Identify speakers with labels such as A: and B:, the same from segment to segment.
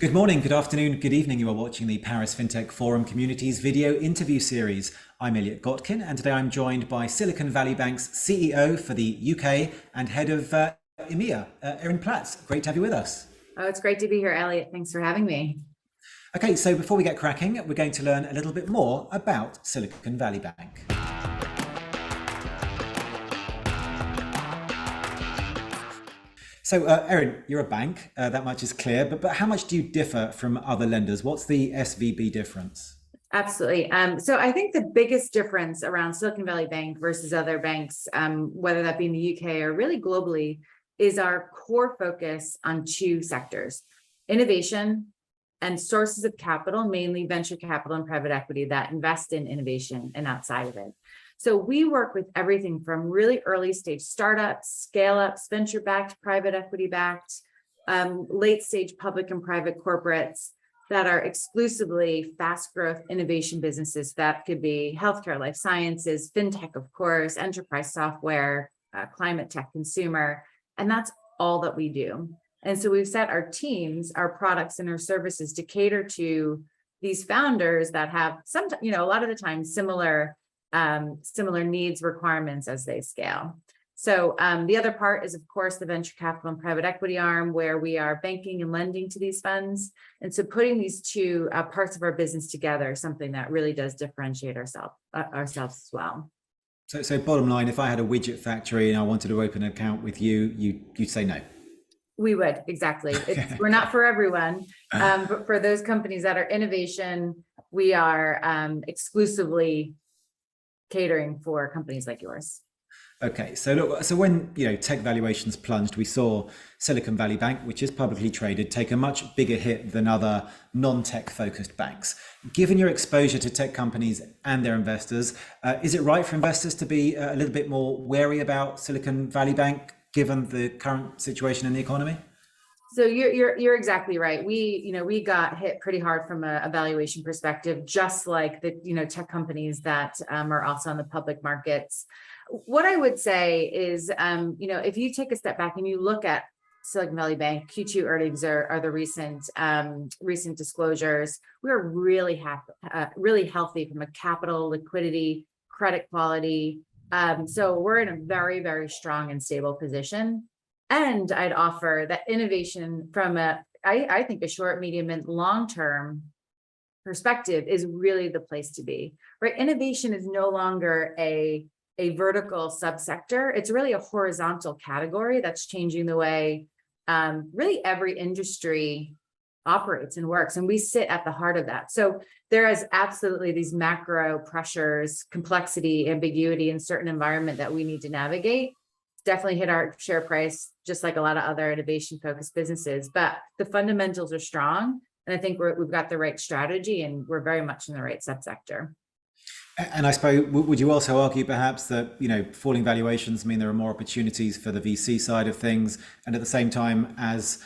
A: Good morning, good afternoon, good evening. You are watching the Paris Fintech Forum Communities video interview series. I'm Elliott Gotkine, and today I'm joined by Silicon Valley Bank's CEO for the UK and head of EMEA, Erin Platts. Great to have you with us.
B: Oh, it's great to be here, Elliott. Thanks for having me.
A: Okay, so before we get cracking, we're going to learn a little bit more about Silicon Valley Bank. So, Erin, you're a bank, that much is clear, but how much do you differ from other lenders? What's the SVB difference?
B: Absolutely. So I think the biggest difference around Silicon Valley Bank versus other banks, whether that be in the UK or really globally, is our core focus on two sectors: innovation and sources of capital, mainly venture capital and private equity that invest in innovation and outside of it. So we work with everything from really early stage startups, scale ups, venture backed, private equity backed, late stage public and private corporates that are exclusively fast growth innovation businesses. That could be healthcare, life sciences, fintech, of course, enterprise software, climate tech, consumer, and that's all that we do. And so we've set our teams, our products and our services to cater to these founders that have a lot of the time similar needs, requirements as they scale. So the other part is, of course, the venture capital and private equity arm, where we are banking and lending to these funds. And so putting these two parts of our business together is something that really does differentiate ourselves as well.
A: So bottom line, if I had a widget factory and I wanted to open an account with you, you'd say no.
B: We would, exactly. We're not for everyone, but for those companies that are innovation, we are exclusively catering for companies like yours.
A: Okay, so look, so when tech valuations plunged, we saw Silicon Valley Bank, which is publicly traded, take a much bigger hit than other non-tech focused banks. Given your exposure to tech companies and their investors, is it right for investors to be a little bit more wary about Silicon Valley Bank, given the current situation in the economy?
B: So you're exactly right. We got hit pretty hard from a valuation perspective, just like the tech companies that are also on the public markets. What I would say is, if you take a step back and you look at Silicon Valley Bank, Q2 earnings are the recent disclosures. We're really healthy from a capital, liquidity, credit quality. So we're in a very, very strong and stable position. And I'd offer that innovation from I think a short, medium, and long-term perspective is really the place to be, right? Innovation is no longer a vertical subsector. It's really a horizontal category that's changing the way really every industry operates and works. And we sit at the heart of that. So there is absolutely these macro pressures, complexity, ambiguity in certain environment that we need to navigate. Definitely hit our share price, just like a lot of other innovation focused businesses, but the fundamentals are strong. And I think we've got the right strategy and we're very much in the right subsector.
A: And I suppose, would you also argue perhaps that, falling valuations mean there are more opportunities for the VC side of things, and at the same time as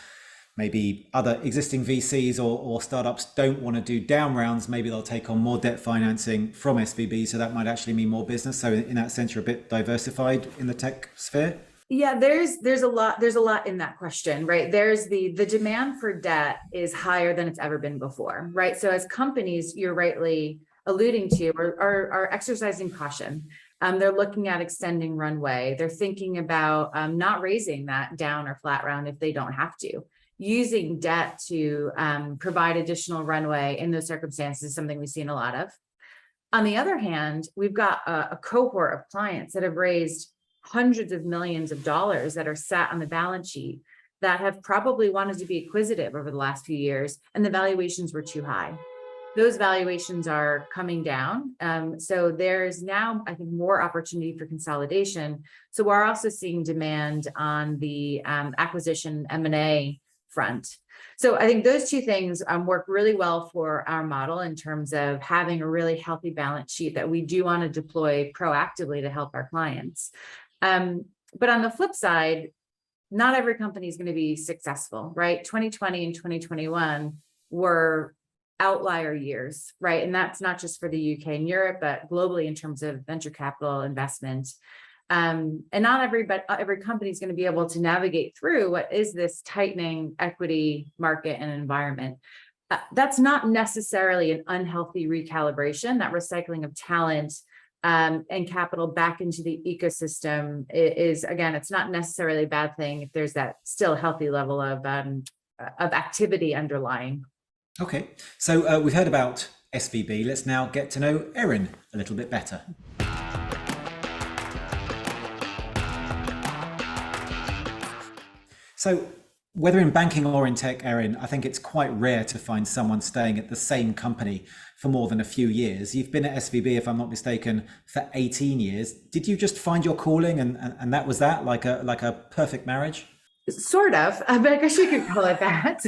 A: maybe other existing VCs or startups don't want to do down rounds, maybe they'll take on more debt financing from SVB, so that might actually mean more business. So in that sense, you're a bit diversified in the tech sphere.
B: Yeah, there's a lot in that question, right? There's the demand for debt is higher than it's ever been before, right? So as companies, you're rightly alluding to, are exercising caution. They're looking at extending runway. They're thinking about not raising that down or flat round if they don't have to. Using debt to provide additional runway in those circumstances is something we've seen a lot of. On the other hand, we've got a cohort of clients that have raised hundreds of millions of dollars that are sat on the balance sheet that have probably wanted to be acquisitive over the last few years, and the valuations were too high. Those valuations are coming down. So there's now, I think, more opportunity for consolidation. So we're also seeing demand on the acquisition M&A front. So I think those two things work really well for our model in terms of having a really healthy balance sheet that we do want to deploy proactively to help our clients. But on the flip side, not every company is going to be successful, right? 2020 and 2021 were outlier years, right? And that's not just for the UK and Europe, but globally in terms of venture capital investment. And not every company is going to be able to navigate through what is this tightening equity market and environment. That's not necessarily an unhealthy recalibration. That recycling of talent and capital back into the ecosystem is, again, it's not necessarily a bad thing if there's that still healthy level of activity underlying.
A: Okay, so we've heard about SVB. Let's now get to know Erin a little bit better. So whether in banking or in tech, Erin, I think it's quite rare to find someone staying at the same company for more than a few years. You've been at SVB, if I'm not mistaken, for 18 years. Did you just find your calling and that was that, like a perfect marriage?
B: Sort of, but I guess you could call it that.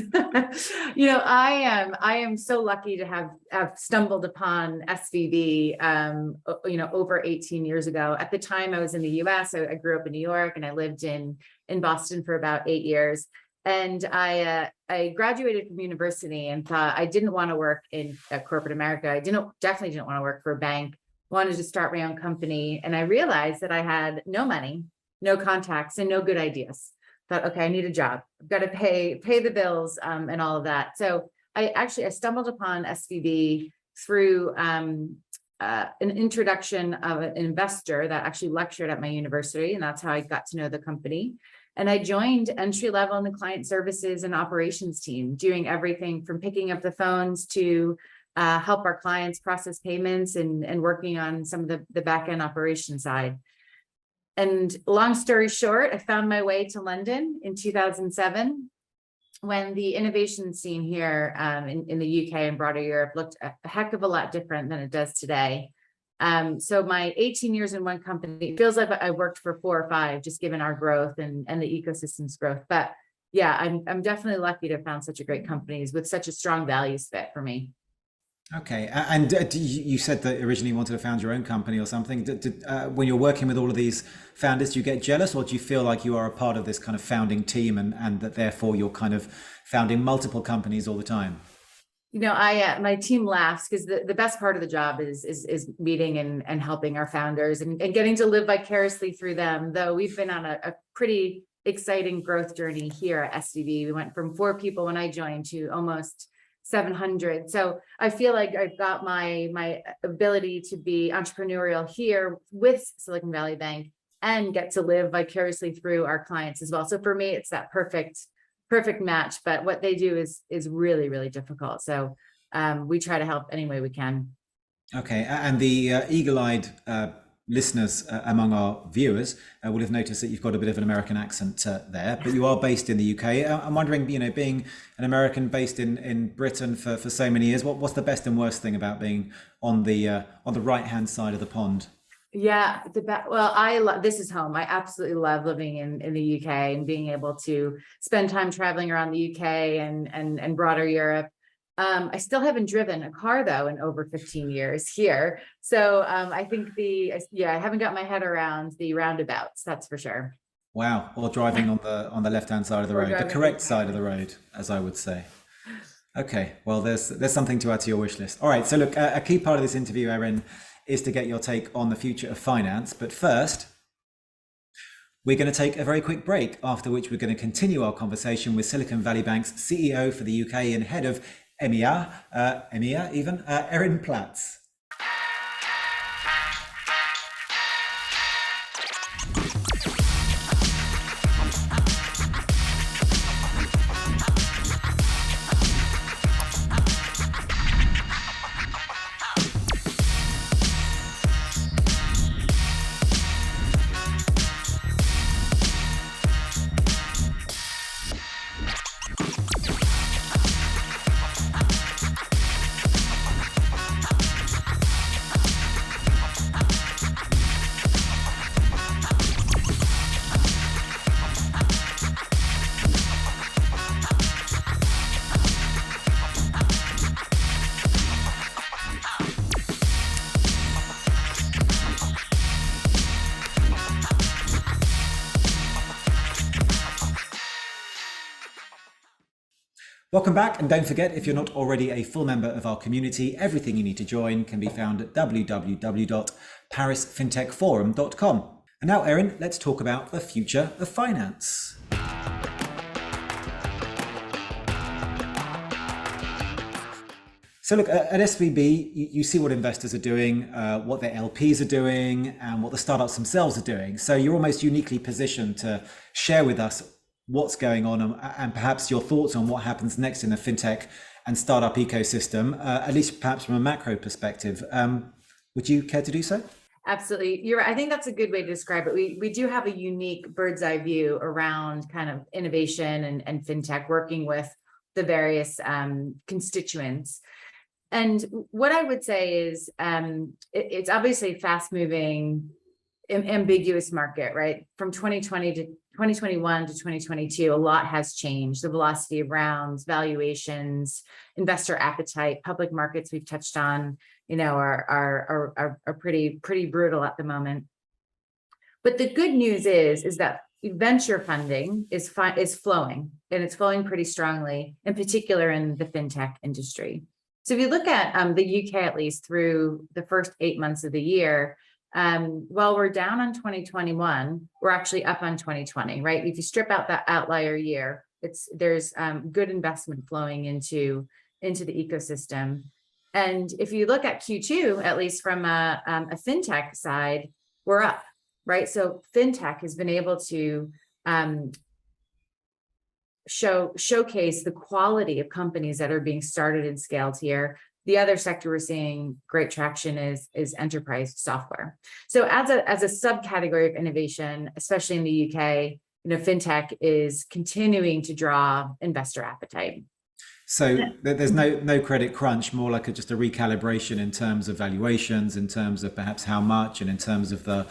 B: I am so lucky to have stumbled upon SVB, over 18 years ago. At the time I was in the US, I grew up in New York and I lived in Boston for about 8 years. And I graduated from university and thought I didn't want to work in corporate America. I definitely didn't want to work for a bank, wanted to start my own company. And I realized that I had no money, no contacts, and no good ideas. Thought, okay, I need a job. I've got to pay the bills and all of that. So I stumbled upon SVB through an introduction of an investor that actually lectured at my university. And that's how I got to know the company. And I joined entry level in the client services and operations team, doing everything from picking up the phones to help our clients process payments and working on some of the back end operation side. And long story short, I found my way to London in 2007 when the innovation scene here in the UK and broader Europe looked a heck of a lot different than it does today. So my 18 years in one company feels like I worked for 4 or 5, just given our growth and the ecosystem's growth. But yeah, I'm definitely lucky to have found such a great companies with such a strong values fit for me.
A: Okay, and you said that originally you wanted to found your own company or something. When you're working with all of these founders, do you get jealous, or do you feel like you are a part of this kind of founding team and that therefore you're kind of founding multiple companies all the time?
B: My team laughs because the best part of the job is meeting and helping our founders and getting to live vicariously through them. Though we've been on a pretty exciting growth journey here at SVB. We went from 4 people when I joined to almost 700. So I feel like I've got my ability to be entrepreneurial here with Silicon Valley Bank and get to live vicariously through our clients as well. So for me, it's that perfect match. But what they do is really, really difficult. So we try to help any way we can.
A: Okay, and the eagle-eyed listeners among our viewers will have noticed that you've got a bit of an American accent there, but you are based in the UK. I'm wondering, being an American based in Britain for so many years, what's the best and worst thing about being on the right-hand side of the pond?
B: Yeah, this is home. I absolutely love living in the UK and being able to spend time traveling around the UK and broader Europe. I still haven't driven a car though in over 15 years here. So I think I haven't got my head around the roundabouts, that's for sure.
A: Wow, or driving on the left-hand side of the road, the correct side of the road, as I would say. Okay, well, there's something to add to your wish list. All right, so look, a key part of this interview, Erin, is to get your take on the future of finance. But first, we're going to take a very quick break, after which we're going to continue our conversation with Silicon Valley Bank's CEO for the UK and head of EMEA, Erin Platts. Welcome back, and don't forget, if you're not already a full member of our community, everything you need to join can be found at www.parisfintechforum.com. And now, Erin, let's talk about the future of finance. So look, at SVB, you see what investors are doing, what their LPs are doing, and what the startups themselves are doing. So you're almost uniquely positioned to share with us what's going on and perhaps your thoughts on what happens next in the fintech and startup ecosystem, at least perhaps from a macro perspective. Would you care to do so?
B: Absolutely. You're right. I think that's a good way to describe it. We do have a unique bird's eye view around kind of innovation and fintech, working with the various constituents. And what I would say is it's obviously a fast moving, ambiguous market, right? From 2020 to 2021 to 2022, a lot has changed. The velocity of rounds, valuations, investor appetite, public markets we've touched on, are pretty brutal at the moment. But the good news is that venture funding is flowing, and it's flowing pretty strongly, in particular in the fintech industry. So if you look at the UK, at least through the first 8 months of the year, while we're down on 2021, we're actually up on 2020, right? If you strip out that outlier year, there's good investment flowing into the ecosystem. And if you look at Q2, at least from a fintech side, we're up, right? So fintech has been able to showcase the quality of companies that are being started and scaled here. The other sector we're seeing great traction is enterprise software. So as a subcategory of innovation, especially in the UK, fintech is continuing to draw investor appetite.
A: So there's no credit crunch, more like just a recalibration in terms of valuations, in terms of perhaps how much, and in terms of for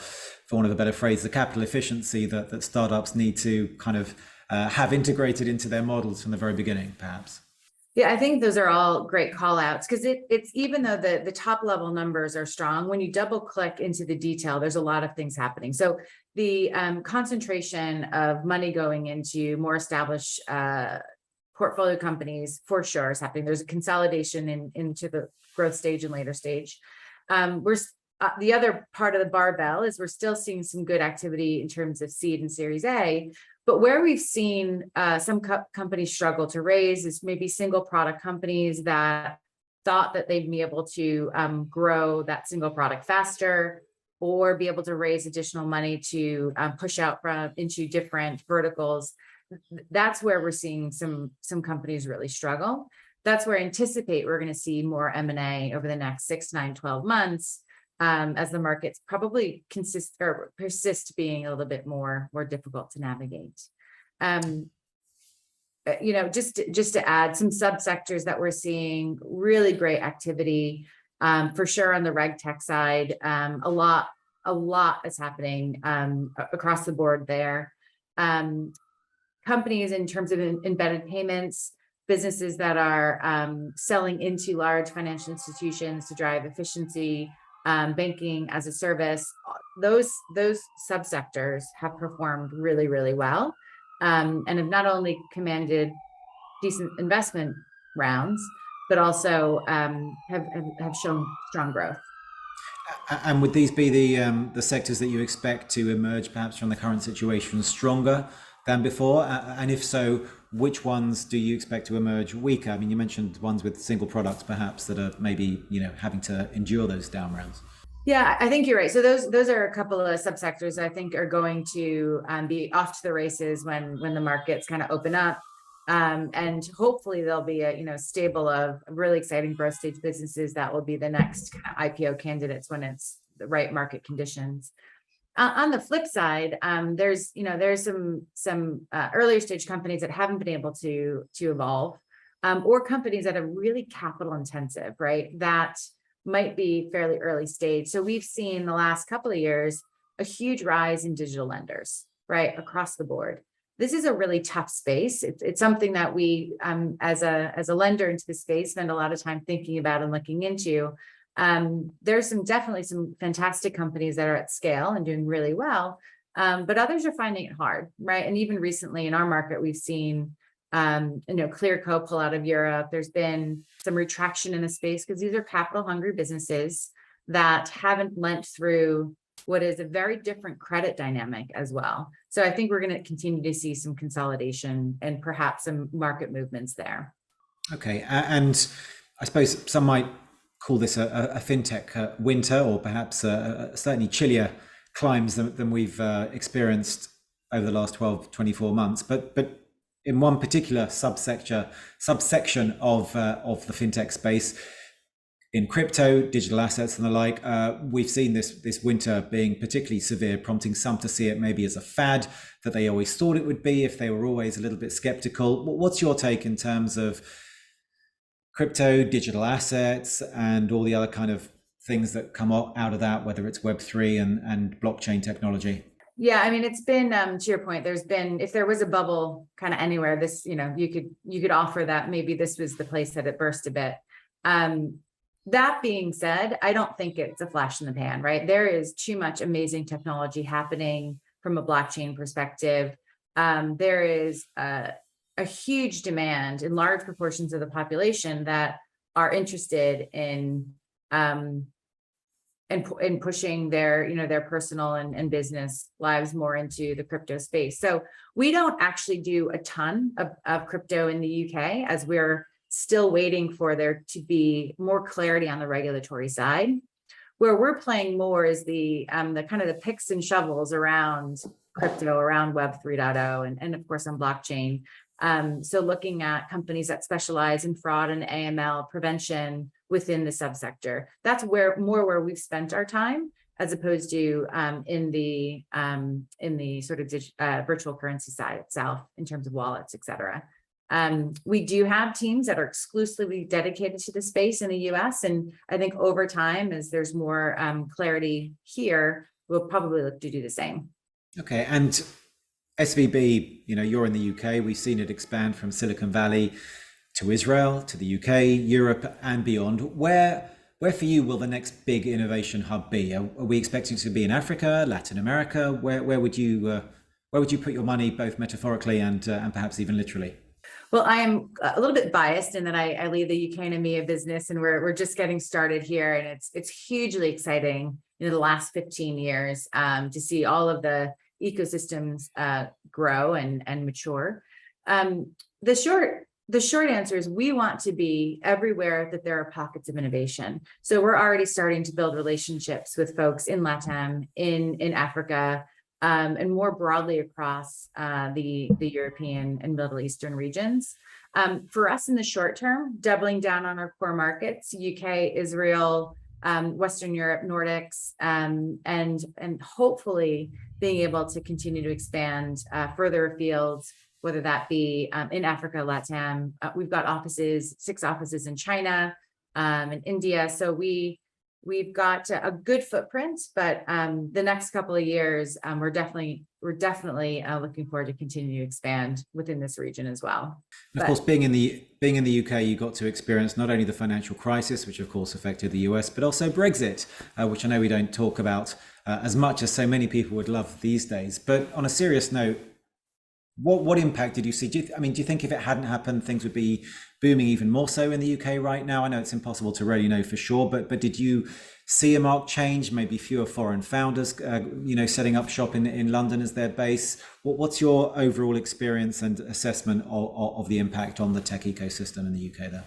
A: want of a better phrase, the capital efficiency that startups need to kind of have integrated into their models from the very beginning, perhaps.
B: Yeah, I think those are all great call outs, because it's even though the top level numbers are strong, when you double click into the detail, there's a lot of things happening. So the concentration of money going into more established portfolio companies for sure is happening. There's a consolidation into the growth stage and later stage. The other part of the barbell is we're still seeing some good activity in terms of seed and Series A. But where we've seen some companies struggle to raise is maybe single product companies that thought that they'd be able to grow that single product faster, or be able to raise additional money to push out into different verticals. That's where we're seeing some companies really struggle. That's where I anticipate we're going to see more M&A over the next 6, 9, 12 months. As the markets probably persist being a little bit more difficult to navigate. Just to add some subsectors that we're seeing really great activity, for sure on the reg tech side. A lot is happening across the board there. Companies in terms of embedded payments, businesses that are selling into large financial institutions to drive efficiency. Banking as a service, those subsectors have performed really, really well, and have not only commanded decent investment rounds, but also have shown strong growth.
A: And would these be the sectors that you expect to emerge perhaps from the current situation stronger than before? And if so, which ones do you expect to emerge weaker? I mean, you mentioned ones with single products perhaps that are maybe, having to endure those down rounds.
B: Yeah, I think you're right. So those are a couple of subsectors I think are going to be off to the races when the markets kind of open up. And hopefully there'll be a stable of really exciting growth stage businesses that will be the next kind of IPO candidates when it's the right market conditions. On the flip side, there's some earlier stage companies that haven't been able to evolve, or companies that are really capital intensive, right? That might be fairly early stage. So we've seen the last couple of years a huge rise in digital lenders, right, across the board. This is a really tough space. It's something that we, as a lender into the space, spend a lot of time thinking about and looking into. There's definitely some fantastic companies that are at scale and doing really well, but others are finding it hard, right? And even recently in our market, we've seen, Clearco pull out of Europe. There's been some retraction in the space because these are capital hungry businesses that haven't lent through what is a very different credit dynamic as well. So I think we're going to continue to see some consolidation and perhaps some market movements there.
A: Okay, and I suppose some might call this a fintech winter, or perhaps certainly chillier climes than we've experienced over the last 12, 24 months. But in one particular subsection of the fintech space, in crypto, digital assets and the like, we've seen this winter being particularly severe, prompting some to see it maybe as a fad that they always thought it would be if they were always a little bit skeptical. What's your take in terms of crypto, digital assets, and all the other kind of things that come out of that, whether it's Web3 and blockchain technology?
B: Yeah, I mean, it's been to your point, there's been, if there was a bubble kind of anywhere, this, you could offer that maybe this was the place that it burst a bit. That being said, I don't think it's a flash in the pan, right? There is too much amazing technology happening from a blockchain perspective. There is a huge demand in large proportions of the population that are interested in pushing their personal and business lives more into the crypto space. So we don't actually do a ton of crypto in the UK, as we're still waiting for there to be more clarity on the regulatory side. Where we're playing more is the kind of the picks and shovels around crypto, around Web 3.0, and of course on blockchain. So looking at companies that specialize in fraud and AML prevention within the subsector. That's where we've spent our time, as opposed to in the sort of virtual currency side itself, in terms of wallets, et cetera. We do have teams that are exclusively dedicated to the space in the US. And I think over time, as there's more clarity here, we'll probably look to do the same.
A: Okay. And SVB, you're in the UK. We've seen it expand from Silicon Valley to Israel, to the UK, Europe, and beyond. Where for you will the next big innovation hub be? Are we expecting to be in Africa, Latin America? Where would you put your money, both metaphorically and perhaps even literally?
B: Well, I am a little bit biased in that I lead the UK and EMEA business, and we're just getting started here, and it's hugely exciting in the last 15 years to see all of the ecosystems grow and mature. The short answer is we want to be everywhere that there are pockets of innovation. So we're already starting to build relationships with folks in LATAM, in Africa, and more broadly across the European and Middle Eastern regions. For us in the short term, doubling down on our core markets, UK, Israel, Western Europe, Nordics, and hopefully being able to continue to expand further afield, whether that be in Africa, LATAM. We've got 6 offices in China, and India. So we've got a good footprint, but the next couple of years, we're definitely looking forward to continue to expand within this region as well.
A: And of course, being in the UK, you got to experience not only the financial crisis, which of course affected the US, but also Brexit, which I know we don't talk about as much as so many people would love these days. But on a serious note, what impact did you see? Do you think if it hadn't happened, things would be booming even more so in the UK right now? I know it's impossible to really know for sure, but did you see a marked change? Maybe fewer foreign founders, setting up shop in London as their base. What's your overall experience and assessment of the impact on the tech ecosystem in the UK there?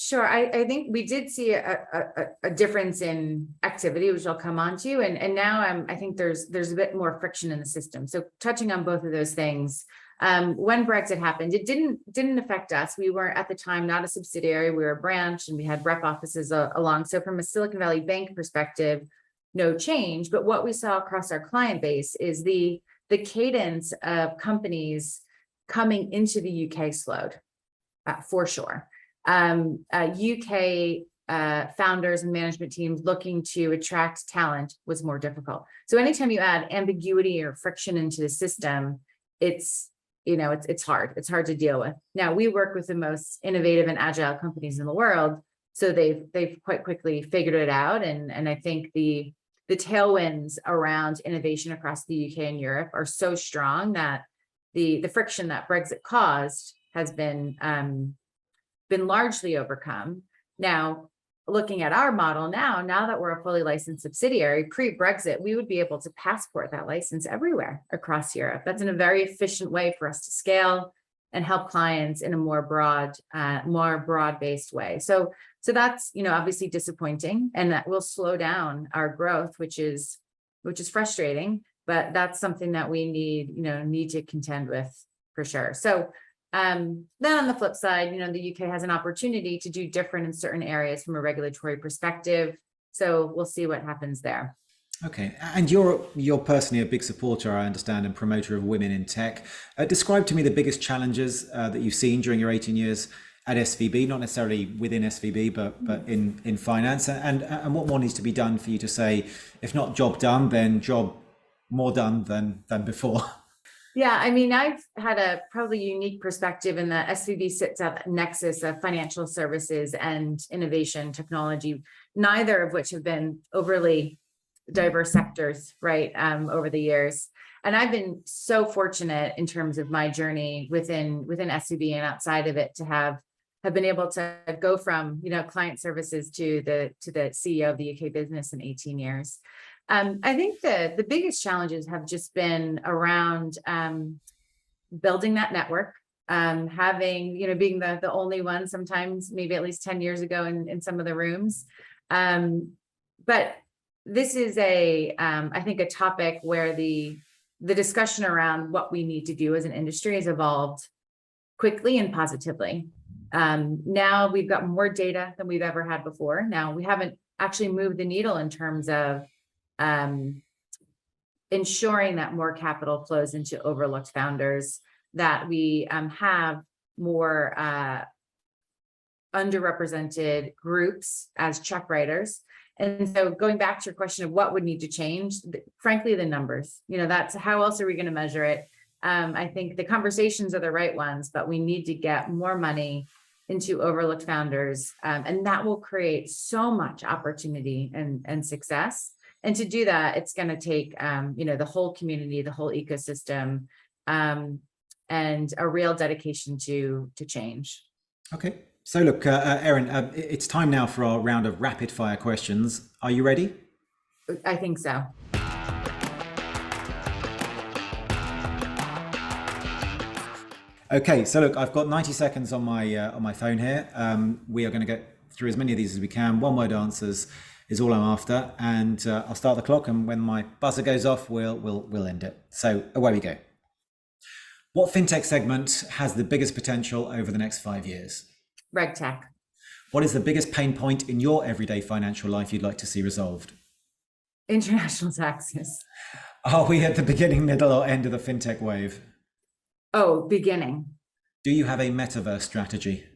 B: Sure. I think we did see a difference in activity, which I'll come on to. And now I think there's a bit more friction in the system. So touching on both of those things, when Brexit happened, it didn't affect us. We were at the time not a subsidiary, we were a branch, and we had rep offices along. So from a Silicon Valley Bank perspective, no change. But what we saw across our client base is the cadence of companies coming into the UK slowed, for sure. UK founders and management teams looking to attract talent was more difficult. So anytime you add ambiguity or friction into the system, it's hard. It's hard to deal with. Now, we work with the most innovative and agile companies in the world, so they've quite quickly figured it out. And I think the tailwinds around innovation across the UK and Europe are so strong that the friction that Brexit caused has been largely overcome. Now, looking at our model now that we're a fully licensed subsidiary, pre-Brexit, we would be able to passport that license everywhere across Europe. That's in a very efficient way for us to scale and help clients in a more broad-based way. So that's, obviously disappointing, and that will slow down our growth, which is frustrating, but that's something that we need to contend with for sure. So then on the flip side, the UK has an opportunity to do different in certain areas from a regulatory perspective. So we'll see what happens there.
A: Okay, and you're personally a big supporter, I understand, and promoter of women in tech. Describe to me the biggest challenges that you've seen during your 18 years at SVB, not necessarily within SVB, but in finance, and what more needs to be done for you to say, if not job done, then job more done than before.
B: Yeah, I mean, I've had a probably unique perspective in that SVB sits at the nexus of financial services and innovation technology, neither of which have been overly diverse sectors, right, over the years. And I've been so fortunate in terms of my journey within SVB and outside of it to have been able to go from, client services to the CEO of the UK business in 18 years. I think the biggest challenges have just been around building that network, having, being the only one sometimes, maybe at least 10 years ago in some of the rooms. But this is I think a topic where the discussion around what we need to do as an industry has evolved quickly and positively. Now we've got more data than we've ever had before. Now we haven't actually moved the needle in terms of ensuring that more capital flows into overlooked founders, that we have more underrepresented groups as check writers. And so going back to your question of what would need to change, frankly, the numbers, that's how else are we going to measure it? I think the conversations are the right ones, but we need to get more money into overlooked founders. And that will create so much opportunity and success. And to do that, it's going to take, the whole community, the whole ecosystem, and a real dedication to change.
A: Okay. So look, Erin, it's time now for our round of rapid fire questions. Are you ready?
B: I think so.
A: Okay. So look, I've got 90 seconds on my phone here. We are going to get through as many of these as we can. One word answers is all I'm after, and I'll start the clock, and when my buzzer goes off, we'll end it. So away we go. What fintech segment has the biggest potential over the next 5 years?
B: RegTech.
A: What is the biggest pain point in your everyday financial life you'd like to see resolved?
B: International taxes.
A: Are we at the beginning, middle, or end of the fintech wave?
B: Oh, beginning.
A: Do you have a metaverse strategy?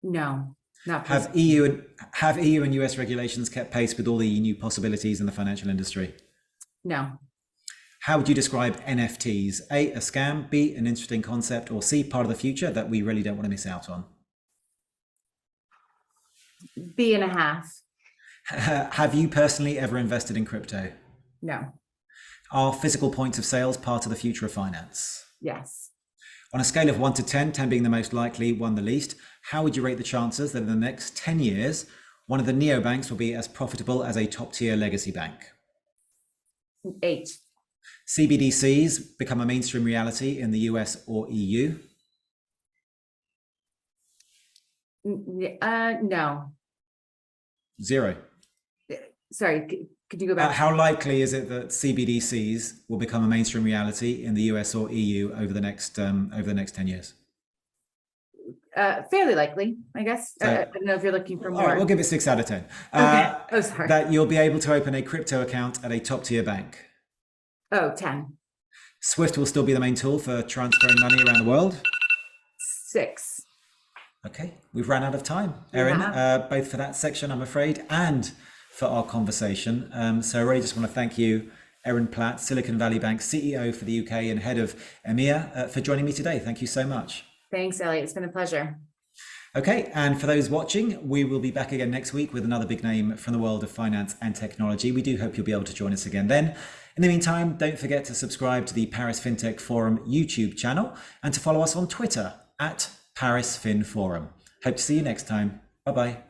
B: No, not
A: Have EU and US regulations kept pace with all the new possibilities in the financial industry?
B: No.
A: How would you describe NFTs? A scam, B, an interesting concept, or C, part of the future that we really don't want to miss out on?
B: B.5.
A: Have you personally ever invested in crypto?
B: No.
A: Are physical points of sales part of the future of finance?
B: Yes.
A: On a scale of 1 to 10, 10 being the most likely, 1 the least, how would you rate the chances that in the next 10 years, one of the neobanks will be as profitable as a top-tier legacy bank?
B: 8.
A: CBDCs become a mainstream reality in the US or EU?
B: No.
A: 0.
B: Sorry, could you go back?
A: How likely is it that CBDCs will become a mainstream reality in the US or EU over the next 10 years?
B: Fairly likely, I guess.
A: So,
B: I don't know if you're looking for more.
A: All right, we'll give it 6 out of 10.
B: Okay. Oh, sorry.
A: That you'll be able to open a crypto account at a top-tier bank.
B: Oh, 10.
A: SWIFT will still be the main tool for transferring money around the world.
B: 6.
A: Okay, we've run out of time, Erin, both for that section, I'm afraid, and for our conversation. So I really just want to thank you, Erin Platts, Silicon Valley Bank CEO for the UK and head of EMEA, for joining me today. Thank you so much.
B: Thanks, Elliott. It's been a pleasure.
A: Okay, and for those watching, we will be back again next week with another big name from the world of finance and technology. We do hope you'll be able to join us again then. In the meantime, don't forget to subscribe to the Paris Fintech Forum YouTube channel and to follow us on Twitter at Paris Fin Forum. Hope to see you next time. Bye-bye.